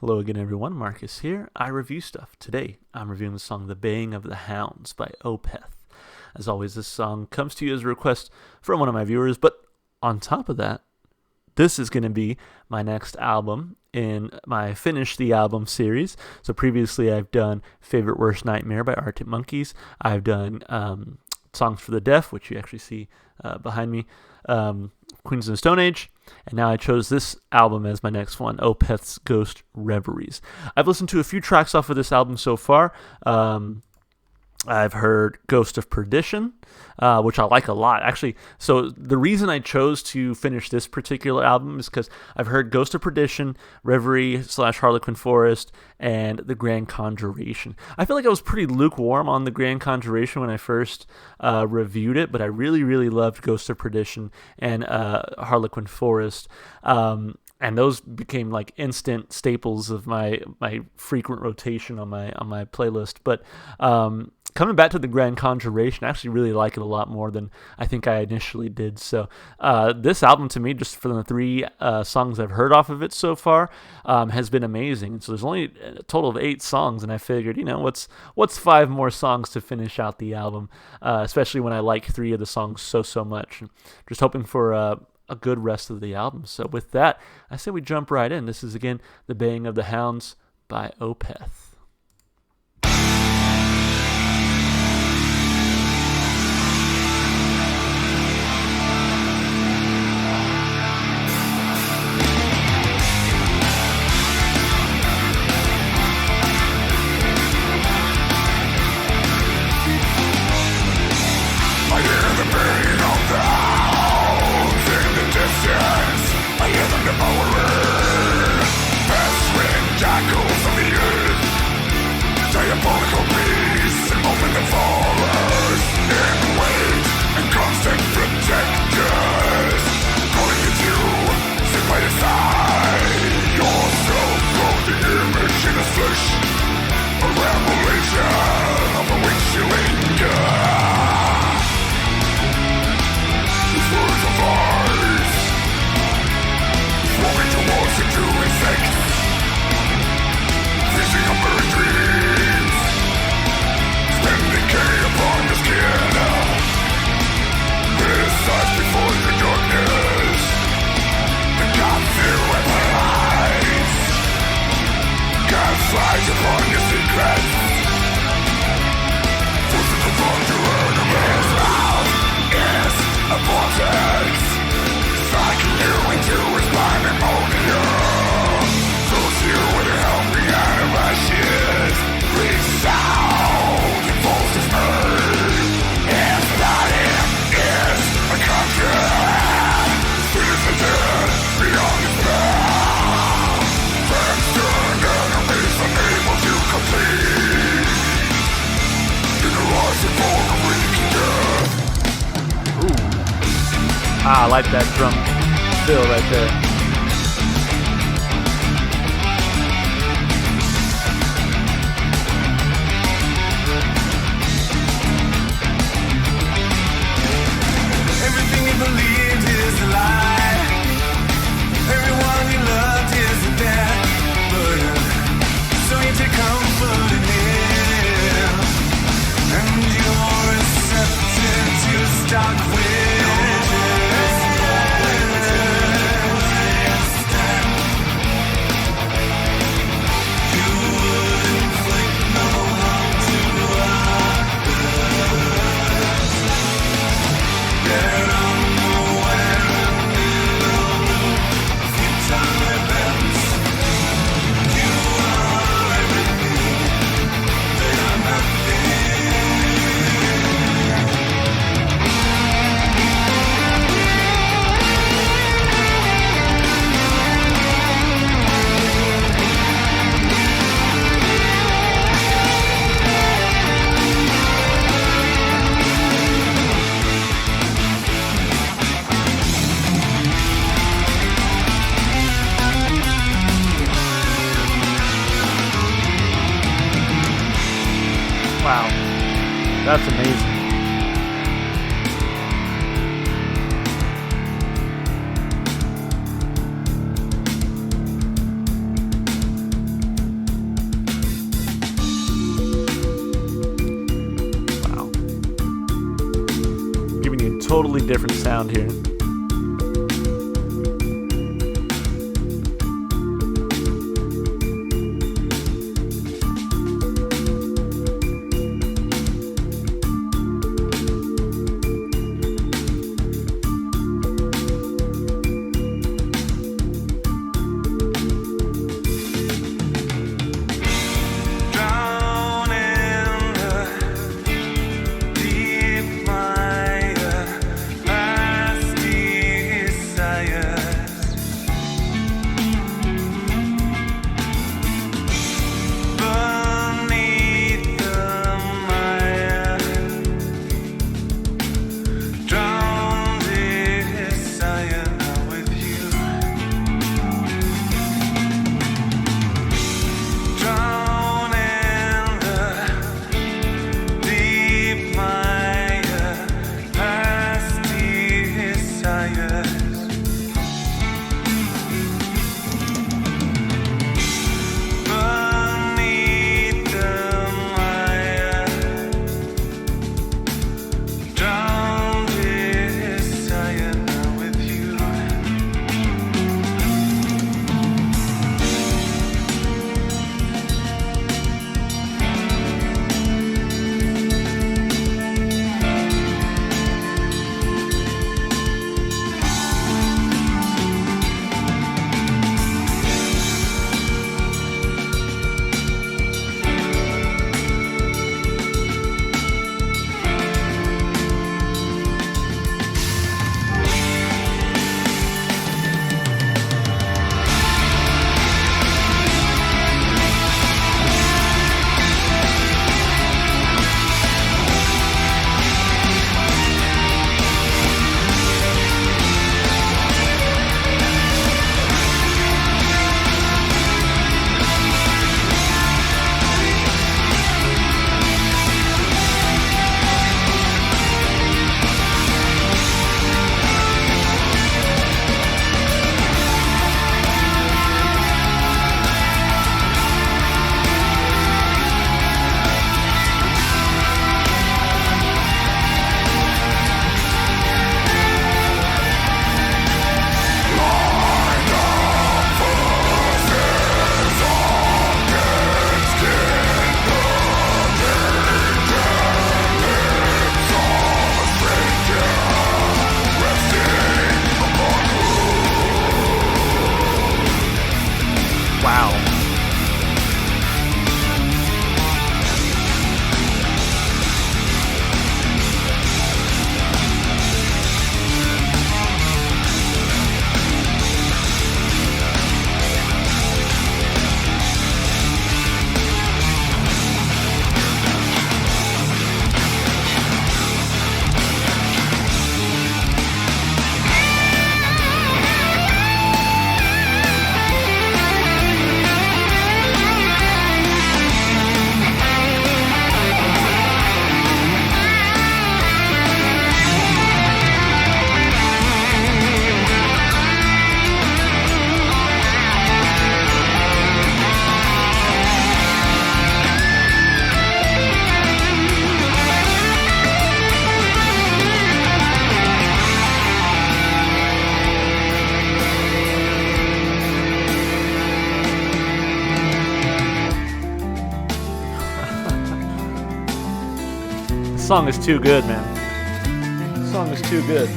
Hello again, everyone. Marcus here. I review stuff. Today, I'm reviewing the song The Baying of the Hounds by Opeth. As always, this song comes to you as a request from one of my viewers, but on top of that, this is going to be my next album in my Finish the Album series. So previously, I've done Favorite Worst Nightmare by Arctic Monkeys. I've done Songs for the Deaf, which you actually see behind me, Queens of the Stone Age, and now I chose this album as my next one, Opeth's Ghost Reveries. I've listened to a few tracks off of this album so far. I've heard Ghost of Perdition, which I like a lot. Actually, so the reason I chose to finish this particular album is because I've heard Ghost of Perdition, Reverie / Harlequin Forest, and The Grand Conjuration. I feel like I was pretty lukewarm on The Grand Conjuration when I first reviewed it, but I really, really loved Ghost of Perdition and Harlequin Forest. And those became like instant staples of my frequent rotation on my playlist. But coming back to The Grand Conjuration, I actually really like it a lot more than I think I initially did. So this album, to me, just for the three songs I've heard off of it so far, has been amazing. So there's only a total of 8 songs, and I figured, what's 5 more songs to finish out the album, especially when I like 3 of the songs so much. Just hoping for a good rest of the album. So with that, I say we jump right in. This is, again, The Baying of the Hounds by Opeth. I like that drum fill right there. Everything you believed is a lie. Everyone you loved is dead. But so you take comfort in him, and you're receptive to start with. Wow, that's amazing. totally different sound here. Song is too good, man. Song is too good.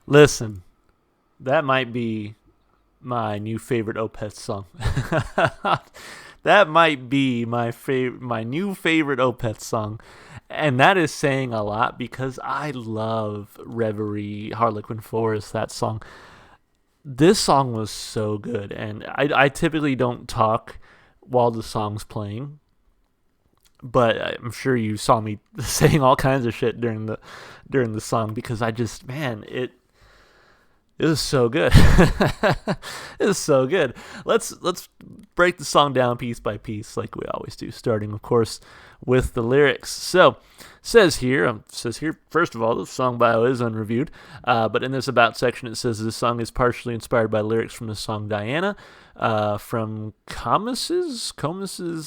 Listen, that might be my new favorite Opeth song. That might be my new favorite Opeth song. And that is saying a lot because I love Reverie, Harlequin Forest, that song. This song was so good, and I typically don't talk while the song's playing, but I'm sure you saw me saying all kinds of shit during the song because I just, man, it was so good. It was so good. Let's break the song down piece by piece like we always do, starting of course with the lyrics. So says here first of all, the song bio is unreviewed, but in this about section it says this song is partially inspired by lyrics from the song Diana, from Comus's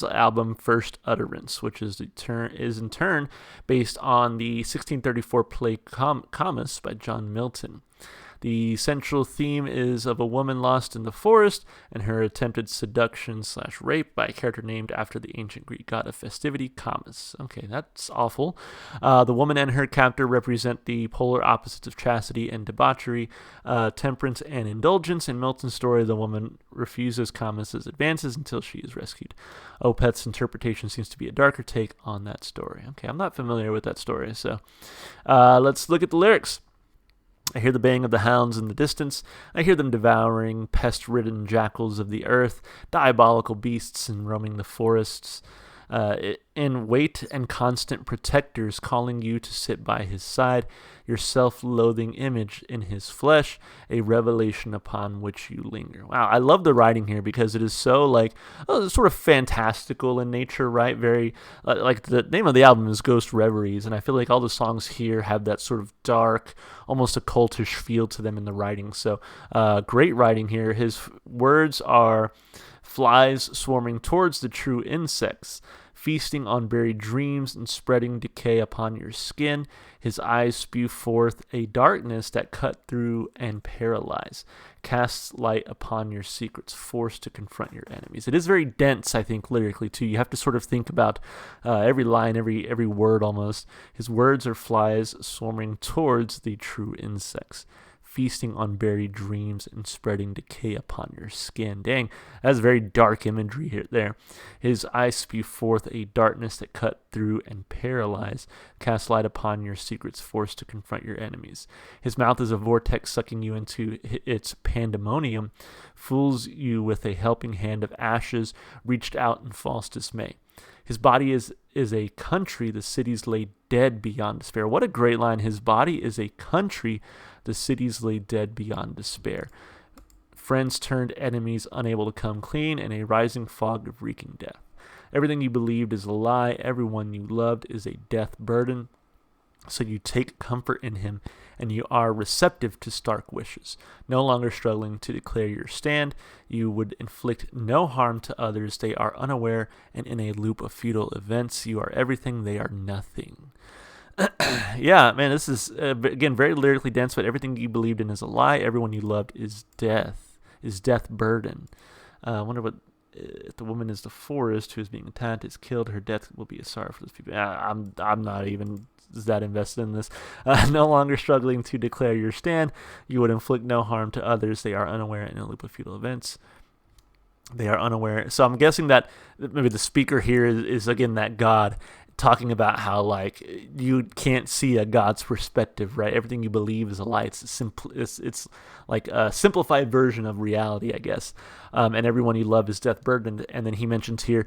album First Utterance, which is in turn based on the 1634 play Comus by John Milton. The central theme is of a woman lost in the forest and her attempted seduction/rape by a character named after the ancient Greek god of festivity, Comus. Okay, that's awful. The woman and her captor represent the polar opposites of chastity and debauchery, temperance and indulgence. In Milton's story, the woman refuses Comus's advances until she is rescued. Opeth's interpretation seems to be a darker take on that story. Okay, I'm not familiar with that story, so let's look at the lyrics. I hear the baying of the hounds in the distance. I hear them devouring pest-ridden jackals of the earth, diabolical beasts and roaming the forests. In wait and constant protectors calling you to sit by his side, your self-loathing image in his flesh, a revelation upon which you linger. Wow, I love the writing here because it is so sort of fantastical in nature, right? Very like the name of the album is Ghost Reveries, and I feel like all the songs here have that sort of dark, almost occultish feel to them in the writing. So great writing here. His words are flies swarming towards the true insects, feasting on buried dreams and spreading decay upon your skin. His eyes spew forth a darkness that cut through and paralyze, casts light upon your secrets, forced to confront your enemies. It is very dense, I think, lyrically, too. You have to sort of think about every line, every word almost. His words are flies swarming towards the true insects, feasting on buried dreams and spreading decay upon your skin. Dang, that's very dark imagery here. There, his eyes spew forth a darkness that cut through and paralyze, cast light upon your secrets, forced to confront your enemies. His mouth is a vortex sucking you into its pandemonium, fools you with a helping hand of ashes reached out in false dismay. His body is a country, the cities lay dead beyond despair. What a great line. His body is a country, the cities lay dead beyond despair. Friends turned enemies, unable to come clean, and a rising fog of reeking death. Everything you believed is a lie. Everyone you loved is a death burden. So you take comfort in him, and you are receptive to stark wishes. No longer struggling to declare your stand, you would inflict no harm to others. They are unaware and in a loop of futile events. You are everything, they are nothing. Yeah, man, this is, again, very lyrically dense, but everything you believed in is a lie. Everyone you loved is death burden. I wonder what, if the woman is the forest who is being attacked, is killed, her death will be a sorrow for those people. I'm not even that invested in this. No longer struggling to declare your stand, you would inflict no harm to others. They are unaware in a loop of futile events. They are unaware. So I'm guessing that maybe the speaker here is again that God talking about how like you can't see a God's perspective, right? Everything you believe is a lie. It's like a simplified version of reality, I guess. And everyone you love is death burdened. And then he mentions here,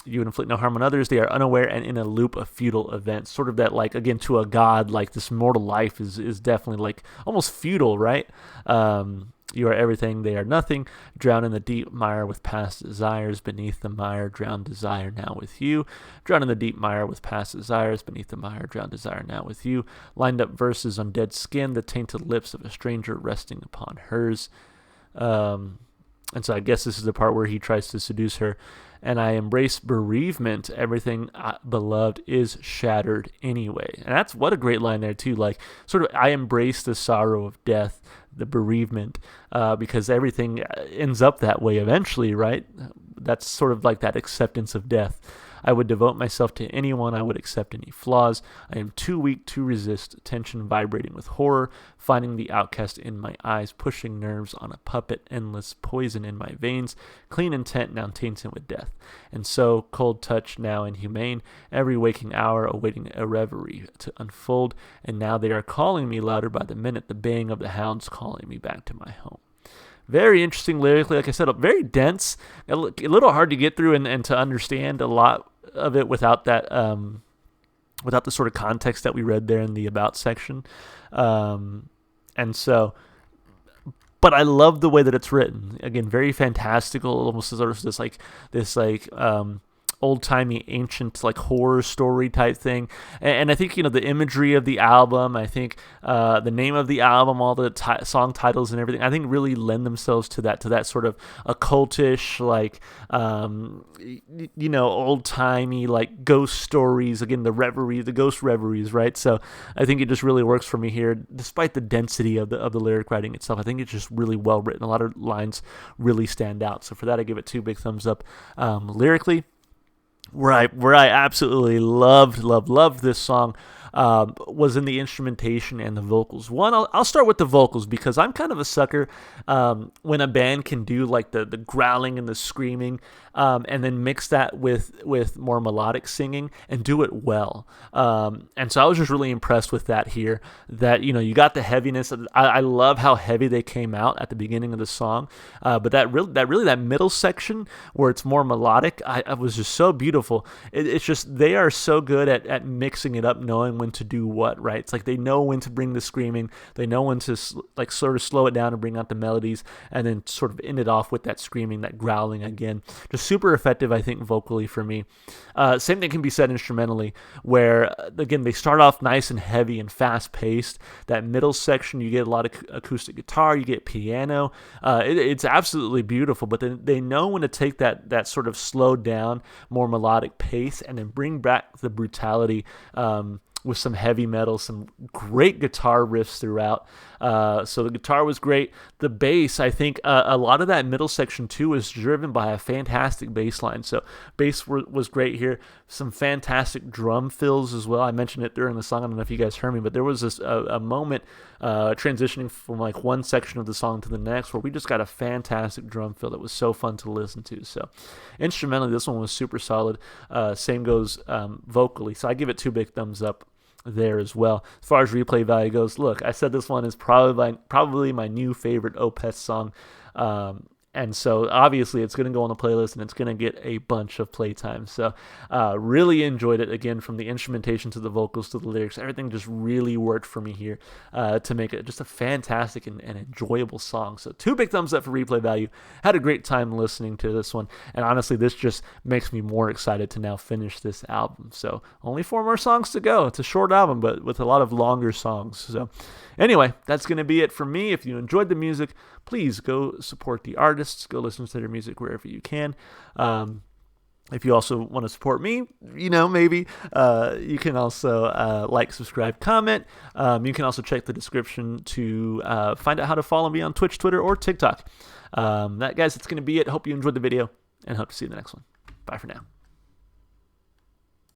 you would inflict no harm on others. They are unaware and in a loop of futile events. Sort of that, like, again, to a God, like this mortal life is definitely like almost futile, right? You are everything, they are nothing. Drown in the deep mire with past desires. Beneath the mire, drown desire now with you. Drown in the deep mire with past desires. Beneath the mire, drown desire now with you. Lined up verses on dead skin, the tainted lips of a stranger resting upon hers. And so I guess this is the part where he tries to seduce her. And I embrace bereavement. Everything beloved is shattered anyway. And that's what a great line there too. Like sort of, I embrace the sorrow of death, the bereavement, because everything ends up that way eventually, right? that's sort of like that acceptance of death. I would devote myself to anyone. I would accept any flaws. I am too weak to resist tension vibrating with horror, finding the outcast in my eyes, pushing nerves on a puppet, endless poison in my veins, clean intent now tainted with death. And so, cold touch now inhumane, every waking hour awaiting a reverie to unfold, and now they are calling me louder by the minute, the baying of the hounds calling me back to my home. Very interesting lyrically, like I said, very dense, a little hard to get through and to understand a lot of it without that, without the sort of context that we read there in the about section. And so, but I love the way that it's written. Again, very fantastical, almost sort of this old-timey ancient like horror story type thing, and I think the imagery of the album, I think the name of the album, all the song titles and everything, I think really lend themselves to that sort of occultish, like old-timey like ghost stories, again the ghost reveries, right? So I think it just really works for me here, despite the density of the lyric writing itself. I think it's just really well written. A lot of lines really stand out, so for that I give it 2 big thumbs up. Lyrically, where I absolutely loved this song was in the instrumentation and the vocals. I'll start with the vocals, because I'm kind of a sucker when a band can do like the growling and the screaming, and then mix that with more melodic singing and do it well. And so I was just really impressed with that here, that you got the heaviness. I love how heavy they came out at the beginning of the song, but that middle section where it's more melodic, I was just so beautiful. It's just, they are so good at mixing it up, knowing when to do what, right? It's like they know when to bring the screaming, they know when to like sort of slow it down and bring out the melodies, and then sort of end it off with that screaming, that growling again. Just super effective, I think, vocally for me. Same thing can be said instrumentally, where again they start off nice and heavy and fast paced. That middle section, you get a lot of acoustic guitar, you get piano. It's absolutely beautiful, but then they know when to take that sort of slowed down, more melodic pace, and then bring back the brutality with some heavy metal, some great guitar riffs throughout. So the guitar was great. The bass, I think a lot of that middle section too is driven by a fantastic bass line. So bass was great here. Some fantastic drum fills as well. I mentioned it during the song. I don't know if you guys heard me, but there was a moment transitioning from like one section of the song to the next where we just got a fantastic drum fill that was so fun to listen to. So instrumentally, this one was super solid. Same goes vocally. So I give it 2 big thumbs up there as well. As far as replay value goes, look, I said this one is probably my new favorite Opeth song. And so obviously it's going to go on the playlist and it's going to get a bunch of playtime. So really enjoyed it. Again, from the instrumentation to the vocals to the lyrics, everything just really worked for me here to make it just a fantastic and enjoyable song. So 2 big thumbs up for replay value. Had a great time listening to this one. And honestly, this just makes me more excited to now finish this album. So only 4 more songs to go. It's a short album, but with a lot of longer songs. So anyway, that's going to be it for me. If you enjoyed the music, please go support the artists. Go listen to their music wherever you can. If you also want to support me, maybe you can also like, subscribe, comment. You can also check the description to find out how to follow me on Twitch, Twitter, or TikTok. Guys, that's going to be it. Hope you enjoyed the video, and hope to see you in the next one. Bye for now.